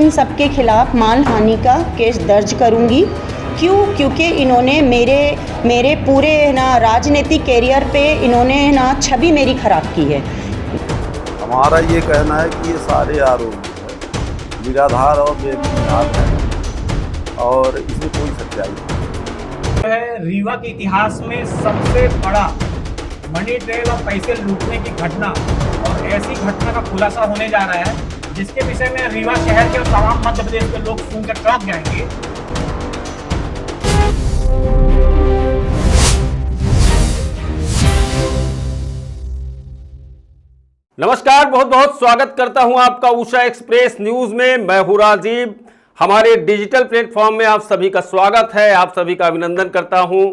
इन सब के खिलाफ मानहानि का केस दर्ज करूंगी। क्यों? क्योंकि इन्होंने मेरे पूरे ना राजनीतिक कैरियर पे इन्होंने ना छवि मेरी खराब की है। हमारा ये कहना है कि ये सारे आरोप निराधार और बेबुनियाद हैं और इसमें कोई सच्चाई नहीं है। रीवा के इतिहास में सबसे बड़ा मनी ट्रेल और पैसे लूटने की घटना और ऐसी घटना का खुलासा होने जा रहा है जिसके विषय में रीवा शहर के और तमाम मध्य प्रदेश के लोग सुनकर चौंक जाएंगे। नमस्कार, बहुत बहुत स्वागत करता हूं आपका उषा एक्सप्रेस न्यूज में। मैं हूं राजीव। हमारे डिजिटल प्लेटफॉर्म में आप सभी का स्वागत है, आप सभी का अभिनंदन करता हूं।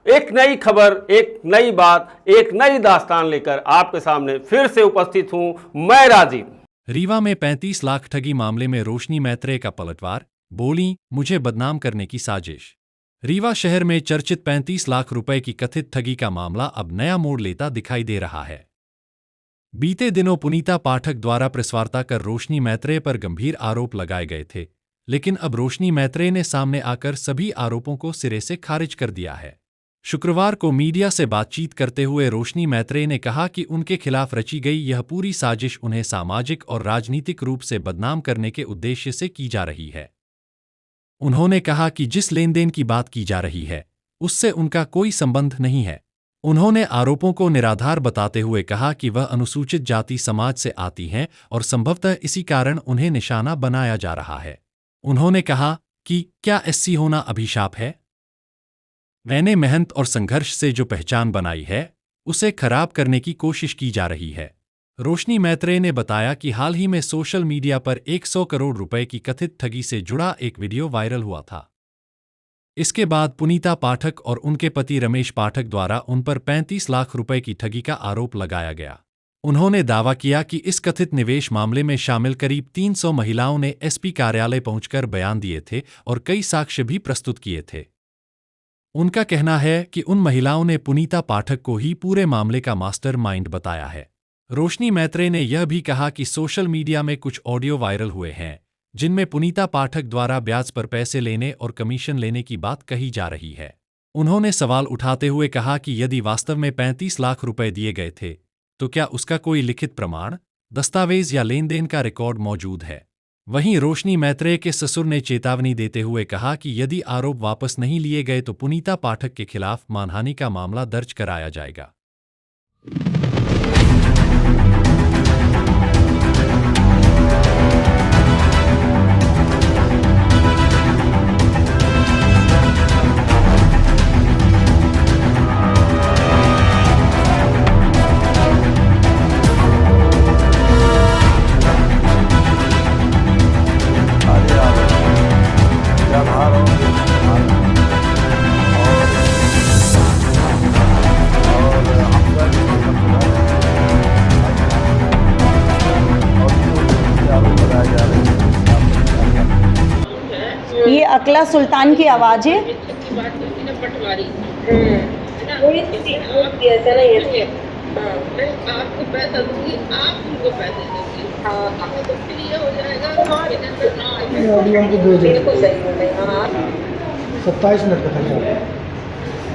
एक नई खबर, एक नई बात, एक नई दास्तान लेकर आपके सामने फिर से उपस्थित हूं मैं राजीव। रीवा में 35 लाख ठगी मामले में रोशनी मैत्रेय का पलटवार, बोली मुझे बदनाम करने की साजिश। रीवा शहर में चर्चित 35 लाख रुपए की कथित ठगी का मामला अब नया मोड़ लेता दिखाई दे रहा है। बीते दिनों पुनीता पाठक द्वारा प्रेसवार्ता कर रोशनी मैत्रेय पर गंभीर आरोप लगाए गए थे, लेकिन अब रोशनी मैत्रेय ने सामने आकर सभी आरोपों को सिरे से खारिज कर दिया है। शुक्रवार को मीडिया से बातचीत करते हुए रोशनी मैत्रेय ने कहा कि उनके खिलाफ रची गई यह पूरी साजिश उन्हें सामाजिक और राजनीतिक रूप से बदनाम करने के उद्देश्य से की जा रही है। उन्होंने कहा कि जिस लेनदेन की बात की जा रही है उससे उनका कोई संबंध नहीं है। उन्होंने आरोपों को निराधार बताते हुए कहा कि वह अनुसूचित जाति समाज से आती हैं और संभवतः इसी कारण उन्हें निशाना बनाया जा रहा है। उन्होंने कहा कि क्या एससी होना अभिशाप है? मैंने मेहनत और संघर्ष से जो पहचान बनाई है उसे खराब करने की कोशिश की जा रही है। रोशनी मैत्रेय ने बताया कि हाल ही में सोशल मीडिया पर 100 करोड़ रुपए की कथित ठगी से जुड़ा एक वीडियो वायरल हुआ था। इसके बाद पुनीता पाठक और उनके पति रमेश पाठक द्वारा उन पर 35 लाख रुपए की ठगी का आरोप लगाया गया। उन्होंने दावा किया कि इस कथित निवेश मामले में शामिल करीब 300 महिलाओं ने एसपी कार्यालय पहुंचकर बयान दिए थे और कई साक्ष्य भी प्रस्तुत किए थे। उनका कहना है कि उन महिलाओं ने पुनीता पाठक को ही पूरे मामले का मास्टरमाइंड बताया है। रोशनी मैत्रेय ने यह भी कहा कि सोशल मीडिया में कुछ ऑडियो वायरल हुए हैं जिनमें पुनीता पाठक द्वारा ब्याज पर पैसे लेने और कमीशन लेने की बात कही जा रही है। उन्होंने सवाल उठाते हुए कहा कि यदि वास्तव में 35 लाख रुपए दिए गए थे तो क्या उसका कोई लिखित प्रमाण, दस्तावेज या लेन देन का रिकॉर्ड मौजूद है? वहीं रोशनी मैत्रेय के ससुर ने चेतावनी देते हुए कहा कि यदि आरोप वापस नहीं लिए गए तो पुनीता पाठक के खिलाफ मानहानि का मामला दर्ज कराया जाएगा। ये अकला सुल्तान की आवाज़ है। आपको पैसा दूंगी, आप उनको पैसे दोगी, तो फिर ये हो जाएगा। बिल्कुल सही बोल रहे हैं आप। 27 मिनट का था,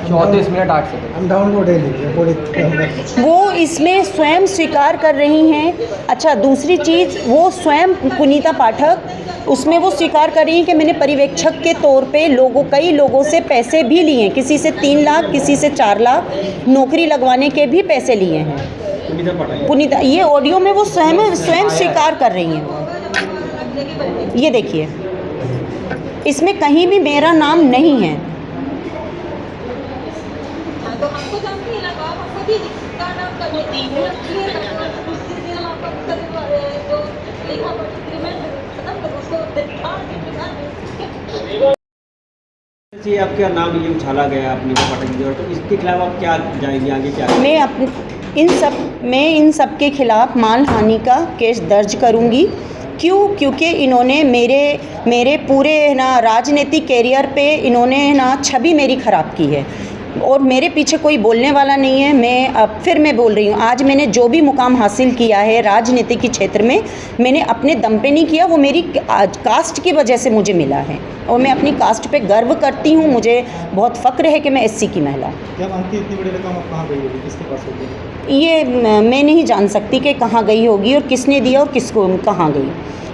34 मिनट 8 सेकंड। हम डाउनलोड है लीजिए। वो इसमें स्वयं स्वीकार कर रही हैं। अच्छा, दूसरी चीज़, वो स्वयं पुनीता पाठक उसमें वो स्वीकार कर रही हैं कि मैंने पर्यवेक्षक के तौर पे कई लोगों से पैसे भी लिए हैं। किसी से 3 लाख, किसी से 4 लाख नौकरी लगवाने के भी पैसे लिए हैं। पुनीता, ये ऑडियो में वो स्वयं स्वीकार कर रही हैं। ये देखिए, इसमें कहीं भी मेरा नाम नहीं है। तो हमको जानती है ना, आप हमको भी नाम कर देती है। हम आपका जो लिखा एग्रीमेंट खत्म कर उसको जी आपका नाम ये उछाला गया अपनी पाठक की ओर, तो इसके खिलाफ आप क्या जाएंगे आगे क्या? मैं इन सब के खिलाफ मानहानि का केस दर्ज करूंगी। क्यों? क्योंकि इन्होंने मेरे पूरे ना राजनीतिक कैरियर पे इन्होंने ना छवि मेरी खराब की है। और मेरे पीछे कोई बोलने वाला नहीं है। मैं बोल रही हूँ, आज मैंने जो भी मुकाम हासिल किया है राजनीति के क्षेत्र में, मैंने अपने दम पे नहीं किया, वो मेरी कास्ट की वजह से मुझे मिला है और मैं अपनी कास्ट पे गर्व करती हूँ। मुझे बहुत फ़ख्र है कि मैं एससी की महिला। जब अंकित इतनी बड़ी रकम आप कहाँ गई होगी, किसके पास होगी? ये मैं नहीं जान सकती कि कहाँ गई होगी और किसने दिया और किसको कहाँ गई,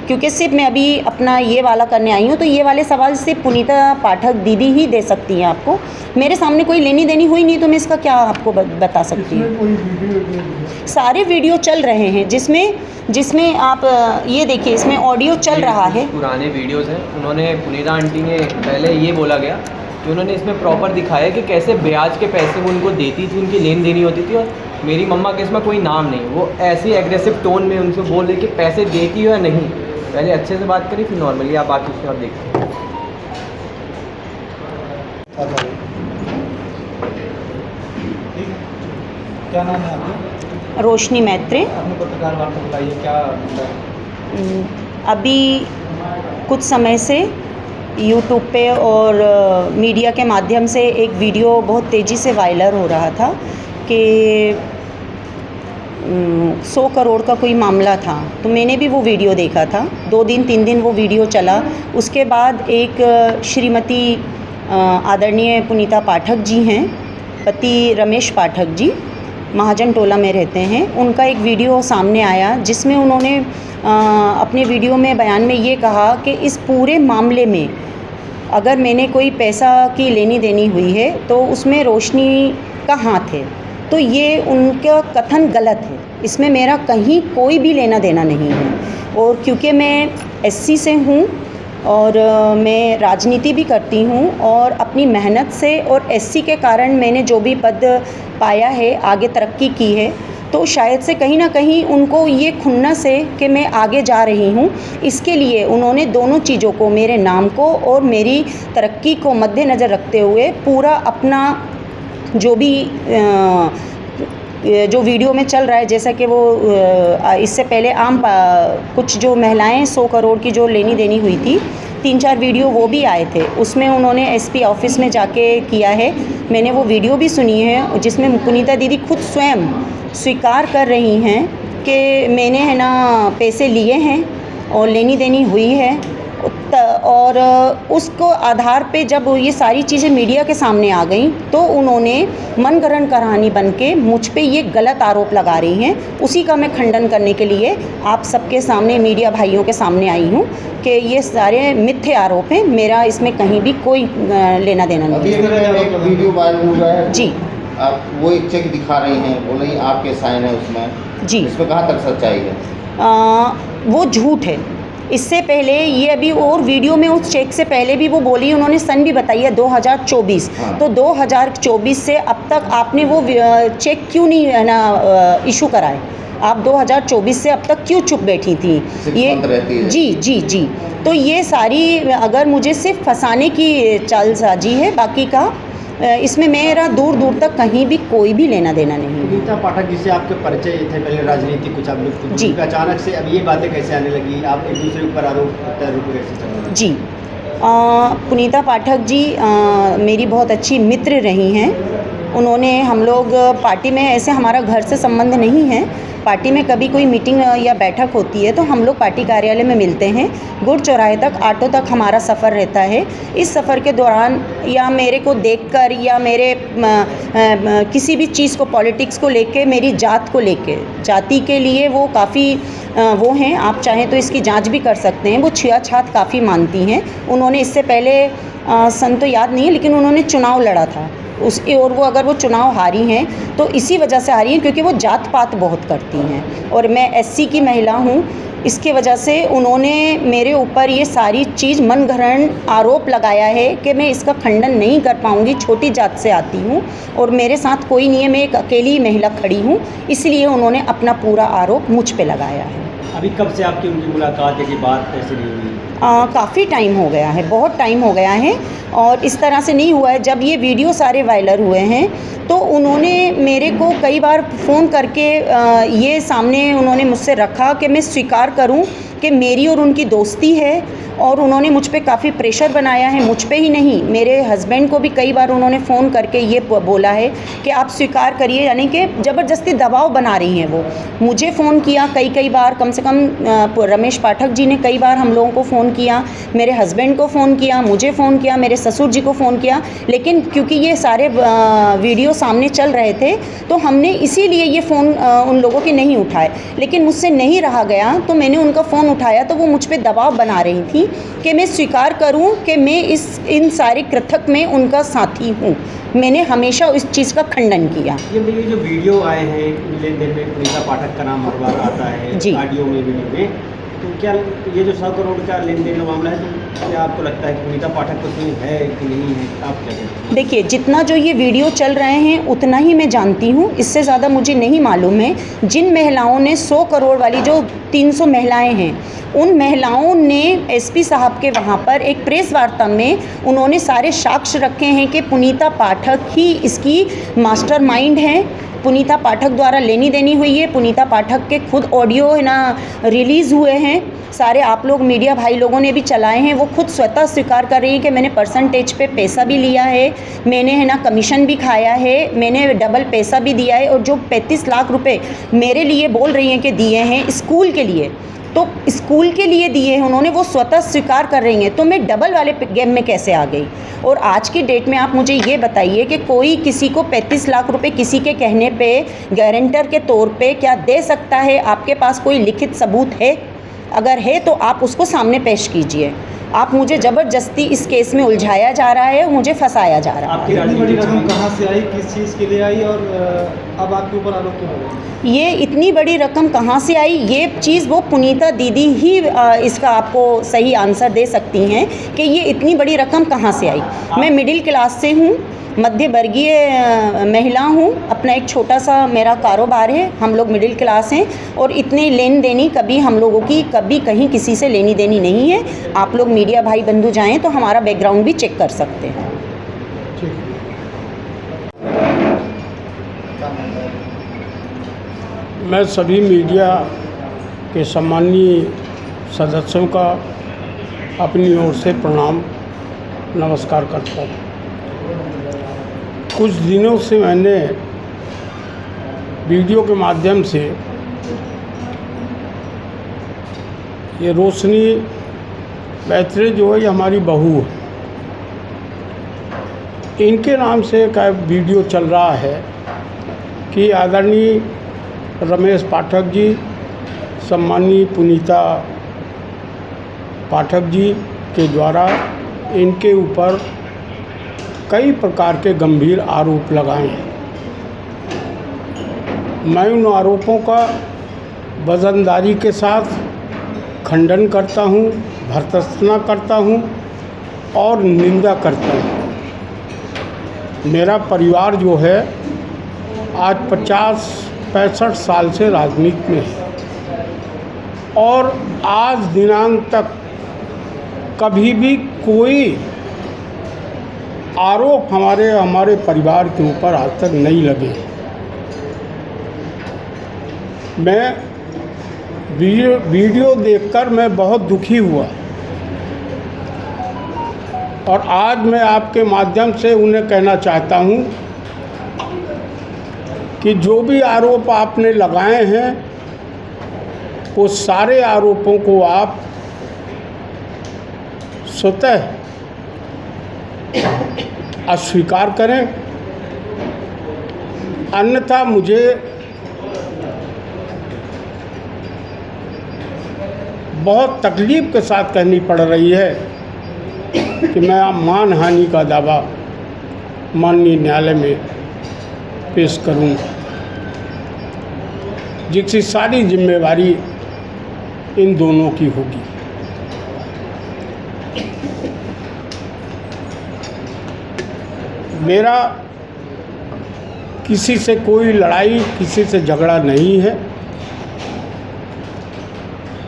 क्योंकि सिर्फ मैं अभी अपना ये वाला करने आई हूँ। तो ये वाले सवाल सिर्फ पुनीता पाठक दीदी ही दे सकती हैं आपको। मेरे सामने कोई लेनी देनी हुई नहीं, तो मैं इसका क्या आपको बता सकती हूँ। सारे वीडियो चल रहे हैं जिसमें आप ये देखिए, इसमें ऑडियो चल रहा है। पुराने वीडियोज़ हैं, उन्होंने पुनीता आंटी ने पहले ये बोला गया कि उन्होंने इसमें प्रॉपर दिखाया कि कैसे ब्याज के पैसे वो उनको देती थी, उनकी लेन देनी होती थी। और मेरी मम्मा के इसमें कोई नाम नहीं, वो ऐसे एग्रेसिव टोन में उनसे बोल रहे कि पैसे देती हो या नहीं। पहले अच्छे से बात करी, फिर नॉर्मली आप बाकी उसके बाद देखते हैं। क्या नाम है आपका? रोशनी मैत्रे। अपने पत्रकार वार्ता बताइए, क्या अभी कुछ समय से यूट्यूब पे और मीडिया के माध्यम से एक वीडियो बहुत तेज़ी से वायरल हो रहा था कि 100 करोड़ का कोई मामला था। तो मैंने भी वो वीडियो देखा था, 2 दिन 3 दिन वो वीडियो चला। उसके बाद एक श्रीमती आदरणीय पुनीता पाठक जी हैं, पति रमेश पाठक जी, महाजन टोला में रहते हैं, उनका एक वीडियो सामने आया जिसमें उन्होंने अपने वीडियो में बयान में ये कहा कि इस पूरे मामले में अगर मैंने कोई पैसा की लेनी देनी हुई है तो उसमें रोशनी का हाथ है। तो ये उनका कथन गलत है, इसमें मेरा कहीं कोई भी लेना देना नहीं है। और क्योंकि मैं एससी से हूँ और मैं राजनीति भी करती हूँ और अपनी मेहनत से और एससी के कारण मैंने जो भी पद पाया है, आगे तरक्की की है, तो शायद से कहीं ना कहीं उनको ये खुन्नस है कि मैं आगे जा रही हूँ। इसके लिए उन्होंने दोनों चीज़ों को, मेरे नाम को और मेरी तरक्की को मद्देनज़र रखते हुए पूरा अपना जो भी जो वीडियो में चल रहा है, जैसा कि वो इससे पहले कुछ जो महिलाएं 100 करोड़ की जो लेनी देनी हुई थी, 3-4 वीडियो वो भी आए थे, उसमें उन्होंने एसपी ऑफिस में जाके किया है। मैंने वो वीडियो भी सुनी है जिसमें पुनीता दीदी खुद स्वयं स्वीकार कर रही हैं कि मैंने है ना पैसे लिए हैं और लेनी देनी हुई है। और उसको आधार पे जब ये सारी चीज़ें मीडिया के सामने आ गई तो उन्होंने मनगढ़ंत कहानी बन के मुझ पे ये गलत आरोप लगा रही हैं। उसी का मैं खंडन करने के लिए आप सबके सामने, मीडिया भाइयों के सामने आई हूँ कि ये सारे मिथ्या आरोप हैं, मेरा इसमें कहीं भी कोई लेना देना नहीं है। एक वीडियो वायरल हुआ है जी, आप वो एक चेक दिखा रही हैं, बोल रही आपके साइन है उसमें जी, इसमें कहाँ तक सच्चाई है? वो झूठ है। इससे पहले ये अभी और वीडियो में उस चेक से पहले भी वो बोली, उन्होंने सन भी बताई है 2024। हाँ। तो 2024 से अब तक आपने वो चेक क्यों नहीं है ना इशू कराए? आप 2024 से अब तक क्यों चुप बैठी थी? ये रहती है। जी जी जी। तो ये सारी अगर मुझे सिर्फ फंसाने की चालसाजी है, बाकी का इसमें मेरा दूर दूर तक कहीं भी कोई भी लेना देना नहीं है। पुनीता पाठक जिससे आपके परिचय थे पहले, राजनीति कुछ आप लोग जी, अचानक से अब ये बातें कैसे आने लगी? आप एक दूसरे के ऊपर आरोप प्रत्यारोप कैसे चल रहे हैं? जी, पुनीता पाठक जी मेरी बहुत अच्छी मित्र रही हैं। उन्होंने, हम लोग पार्टी में, ऐसे हमारा घर से संबंध नहीं है, पार्टी में कभी कोई मीटिंग या बैठक होती है तो हम लोग पार्टी कार्यालय में मिलते हैं। गुड़ चौराहे तक, ऑटो तक हमारा सफ़र रहता है। इस सफ़र के दौरान या मेरे को देखकर या मेरे किसी भी चीज़ को, पॉलिटिक्स को लेके, मेरी जात को लेके, जाति के लिए वो काफ़ी वो हैं, आप चाहें तो इसकी जांच भी कर सकते हैं, वो छुआछूत काफ़ी मानती हैं। उन्होंने इससे पहले सन तो याद नहीं है, लेकिन उन्होंने चुनाव लड़ा था उसके, और वो अगर वो चुनाव हारी हैं तो इसी वजह से हारी हैं क्योंकि वो जात पात बहुत करती हैं और मैं एससी की महिला हूँ। इसके वजह से उन्होंने मेरे ऊपर ये सारी चीज़ मनगढ़ंत आरोप लगाया है कि मैं इसका खंडन नहीं कर पाऊँगी। छोटी जात से आती हूँ और मेरे साथ कोई नहीं है, मैं एक अकेली महिला खड़ी हूँ, इसलिए उन्होंने अपना पूरा आरोप मुझ पे लगाया है। अभी कब से आपकी उनकी मुलाकात है कि बात कैसे नहीं हुई? काफ़ी टाइम हो गया है, बहुत टाइम हो गया है और इस तरह से नहीं हुआ है। जब ये वीडियो सारे वायरल हुए हैं तो उन्होंने मेरे को कई बार फ़ोन करके ये सामने उन्होंने मुझसे रखा कि मैं स्वीकार करूं कि मेरी और उनकी दोस्ती है और उन्होंने मुझ पे काफ़ी प्रेशर बनाया है। मुझ पे ही नहीं, मेरे हस्बैंड को भी कई बार उन्होंने फ़ोन करके ये बोला है कि आप स्वीकार करिए, यानी कि ज़बरदस्ती दबाव बना रही हैं वो। मुझे फ़ोन किया कई बार, कम से कम रमेश पाठक जी ने कई बार हम लोगों को फ़ोन किया, मेरे हस्बैंड को फ़ोन किया, मुझे फ़ोन किया, मेरे ससुर जी को फ़ोन किया, लेकिन क्योंकि ये सारे वीडियो सामने चल रहे थे तो हमने इसीलिए ये फ़ोन उन लोगों के नहीं उठाए। लेकिन मुझसे नहीं रहा गया तो मैंने उनका फ़ोन उठाया तो वो मुझ पे दबाव बना रही थी कि मैं स्वीकार करूं कि मैं इन सारे कृतक में उनका साथी हूं। मैंने हमेशा इस चीज़ का खंडन किया। ये जो वीडियो आए हैं लेन देन में पुनीता पाठक का नाम हर बार आता है जी। ऑडियो में, वीडियो में, तो क्या ये जो 100 करोड़ का लेन देन का मामला है, तो क्या आपको लगता है कि पुनीता पाठक तो सही है कि नहीं है? आप क्या कहते हैं? देखिए, जितना जो ये वीडियो चल रहे हैं उतना ही मैं जानती हूँ, इससे ज़्यादा मुझे नहीं मालूम है। जिन महिलाओं ने 100 करोड़ वाली, जो 300 महिलाएं हैं, उन महिलाओं ने एसपी साहब के वहाँ पर एक प्रेस वार्ता में उन्होंने सारे साक्ष्य रखे हैं कि पुनीता पाठक ही इसकी मास्टरमाइंड है। पुनीता पाठक द्वारा लेनी देनी हुई है। पुनीता पाठक के खुद ऑडियो है ना रिलीज़ हुए हैं, सारे आप लोग मीडिया भाई लोगों ने भी चलाए हैं। वो खुद स्वतः स्वीकार कर रही है कि मैंने परसेंटेज पे पैसा भी लिया है, मैंने है ना कमीशन भी खाया है, मैंने डबल पैसा भी दिया है। और जो 35 लाख रुपए मेरे लिए बोल रही हैं कि दिए हैं स्कूल के लिए, तो स्कूल के लिए दिए हैं उन्होंने, वो स्वतः स्वीकार कर रही हैं। तो मैं डबल वाले गेम में कैसे आ गई? और आज की डेट में आप मुझे ये बताइए कि कोई किसी को 35 लाख रुपए किसी के कहने पे गारंटर के तौर पे क्या दे सकता है? आपके पास कोई लिखित सबूत है? अगर है तो आप उसको सामने पेश कीजिए। आप मुझे ज़बरदस्ती इस केस में उलझाया जा रहा है, मुझे फंसाया जा रहा है। आपकी इतनी बड़ी रकम कहाँ से आई, किस चीज़ के लिए आई, और अब आपके ऊपर आरोप क्यों लगा? ये इतनी बड़ी रकम कहाँ से आई, ये चीज़ वो पुनीता दीदी ही इसका आपको सही आंसर दे सकती हैं कि ये इतनी बड़ी रकम कहाँ से आई। मैं मिडिल क्लास से हूँ, मध्य वर्गीय महिला हूँ, अपना एक छोटा सा मेरा कारोबार है, हम लोग मिडिल क्लास हैं, और इतनी लेन देनी कभी हम लोगों की कभी कहीं किसी से लेनी देनी नहीं है। आप लोग मीडिया भाई बंधु जाएँ तो हमारा बैकग्राउंड भी चेक कर सकते हैं। मैं सभी मीडिया के सम्मानीय सदस्यों का अपनी ओर से प्रणाम नमस्कार करता हूँ। कुछ दिनों से मैंने वीडियो के माध्यम से ये रोशनी मैत्रेय जो है, ये हमारी बहू है, इनके नाम से एक वीडियो चल रहा है कि आदरणीय रमेश पाठक जी, सम्मानीय पुनीता पाठक जी के द्वारा इनके ऊपर कई प्रकार के गंभीर आरोप लगाए हैं। मैं उन आरोपों का वजनदारी के साथ खंडन करता हूँ, भर्त्सना करता हूँ और निंदा करता हूँ। मेरा परिवार जो है आज 50-65 साल से राजनीति में है और आज दिनांक तक कभी भी कोई आरोप हमारे परिवार के ऊपर आज तक नहीं लगे। मैं वीडियो देखकर मैं बहुत दुखी हुआ और आज मैं आपके माध्यम से उन्हें कहना चाहता हूँ कि जो भी आरोप आपने लगाए हैं वो सारे आरोपों को आप स्वतः अस्वीकार करें, अन्यथा मुझे बहुत तकलीफ़ के साथ कहनी पड़ रही है कि मैं मानहानि का दावा माननीय न्यायालय में पेश करूंगा, जिसकी सारी जिम्मेवारी इन दोनों की होगी। मेरा किसी से कोई लड़ाई, किसी से झगड़ा नहीं है।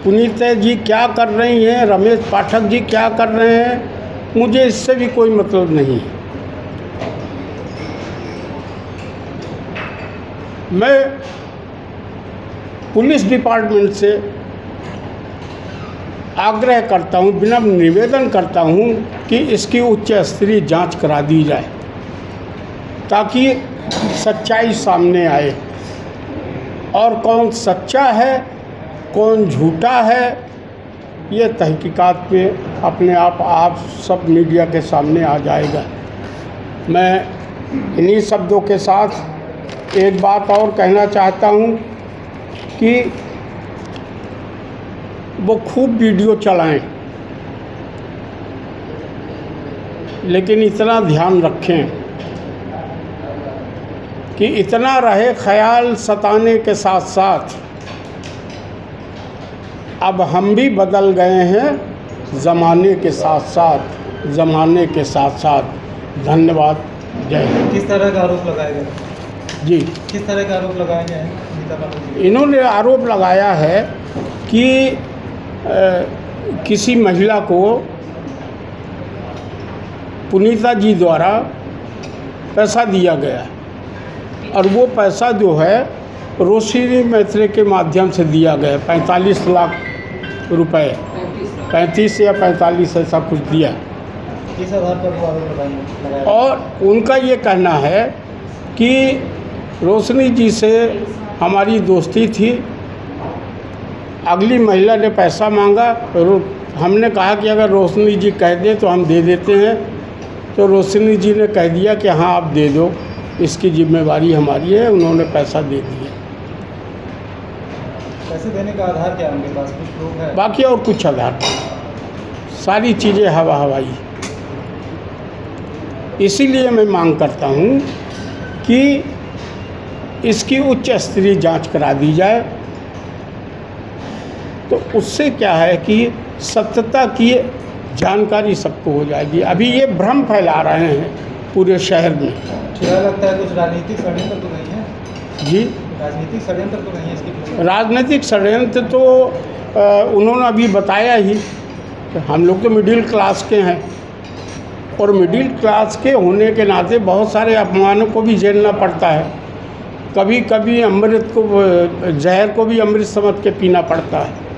पुनीता जी क्या कर रही हैं, रमेश पाठक जी क्या कर रहे हैं, मुझे इससे भी कोई मतलब नहीं है। मैं पुलिस डिपार्टमेंट से आग्रह करता हूँ, विनम्र निवेदन करता हूँ कि इसकी उच्च स्तरीय जांच करा दी जाए ताकि सच्चाई सामने आए और कौन सच्चा है कौन झूठा है ये तहकीकात में अपने आप सब मीडिया के सामने आ जाएगा। मैं इन्हीं शब्दों के साथ एक बात और कहना चाहता हूँ कि वो खूब वीडियो चलाएं, लेकिन इतना ध्यान रखें कि इतना रहे ख्याल सताने के साथ साथ अब हम भी बदल गए हैं ज़माने के साथ साथ। धन्यवाद। जय हिंद। किस तरह का आरोप लगाया गया? जी, किस तरह का आरोप लगाया गया है पुनीता पाठक जी? इन्होंने आरोप लगाया है कि किसी महिला को पुनीता जी द्वारा पैसा दिया गया और वो पैसा जो है रोशिनी मैत्रेय के माध्यम से दिया गया 45 लाख रुपए, 35 या 45 ऐसा कुछ दिया। किस आधार पर वो आरोप लगाया? और उनका ये कहना है कि रोशनी जी से हमारी दोस्ती थी, अगली महिला ने पैसा मांगा, हमने कहा कि अगर रोशनी जी कह दें तो हम दे देते हैं, तो रोशनी जी ने कह दिया कि हाँ आप दे दो, इसकी जिम्मेवारी हमारी है। उन्होंने पैसा दे दिया। पैसे देने का आधार क्या है उनके पास? कुछ प्रूफ है? बाकी और कुछ आधार नहीं, सारी चीज़ें हवा हवाई। इसीलिए मैं मांग करता हूँ कि इसकी उच्च स्तरीय जांच करा दी जाए, तो उससे क्या है कि सत्यता की जानकारी सबको हो जाएगी। अभी ये भ्रम फैला रहे हैं पूरे शहर में। क्या लगता है कुछ राजनीतिक षड्यंत्र तो नहीं है? जी, राजनीतिक षड्यंत्र तो नहीं है इसके पीछे? राजनीतिक षड्यंत्र तो उन्होंने अभी बताया ही कि हम लोग तो मिडिल क्लास के हैं और मिडिल क्लास के होने के नाते बहुत सारे अपमानों को भी झेलना पड़ता है। कभी कभी अमृत को जहर को भी अमृत समझ के पीना पड़ता है।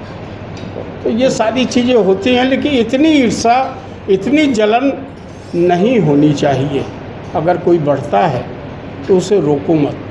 तो ये सारी चीज़ें होती हैं, लेकिन इतनी ईर्ष्या इतनी जलन नहीं होनी चाहिए। अगर कोई बढ़ता है तो उसे रोको मत।